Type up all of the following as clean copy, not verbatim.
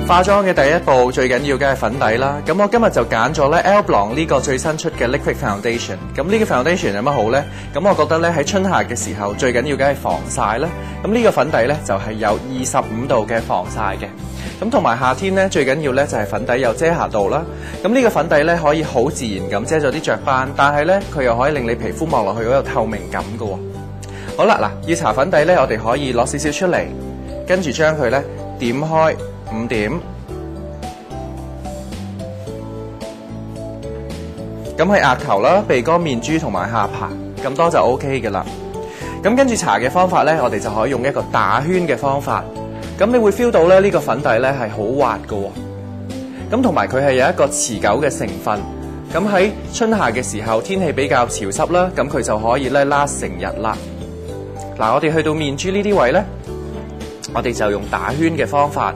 化妝嘅第一步最緊要嘅係粉底啦，咁我今日就揀咗咧 Elle Blanc 呢個最新出嘅 Liquid Foundation。咁呢個 Foundation 有乜好呢？咁我覺得咧喺春夏嘅時候最緊要嘅係防曬啦。咁呢個粉底咧就係有25度嘅防曬嘅。咁同埋夏天咧最緊要咧就係粉底有遮瑕度啦。咁呢個粉底咧可以好自然咁遮咗啲雀斑，但係咧佢又可以令你皮膚望落去好有透明感㗎喎。好啦，嗱，要搽粉底咧，我哋可以攞少少出嚟，跟住將佢咧點開5點，咁喺額頭啦、鼻哥、面珠同埋下巴，咁多就 OK 嘅啦。咁跟住搽嘅方法咧，我哋就可以用一個打圈嘅方法。咁你會 feel 到咧呢個粉底咧係好滑嘅喎。咁同埋佢係有一個持久嘅成分。咁喺春夏嘅時候，天氣比較潮濕啦，咁佢就可以咧last成日啦。嗱，我哋去到面珠呢啲位咧，我哋就用打圈嘅方法。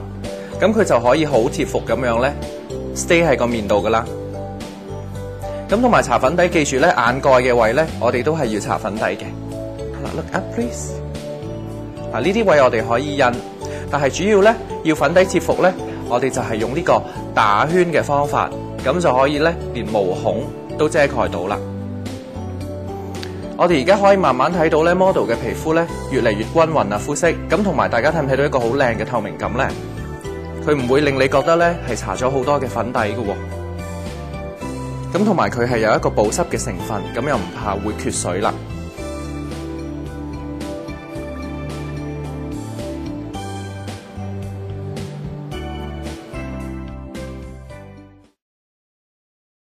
咁佢就可以好貼服咁樣咧 ，stay 喺個面度噶啦。咁同埋搽粉底，記住咧眼蓋嘅位咧，我哋都係要搽粉底嘅。Look up please。嗱，呢啲位我哋可以印，但係主要咧要粉底貼服咧，我哋就係用呢個打圈嘅方法，咁就可以咧連毛孔都遮蓋到啦。我哋而家可以慢慢睇到咧 model 嘅皮膚咧越嚟越均勻啊膚色，咁同埋大家睇唔睇到一個好靚嘅透明感咧？佢唔會令你覺得咧係搽咗好多嘅粉底嘅喎，咁同埋佢係有一個保濕嘅成分，咁又唔怕會缺水啦。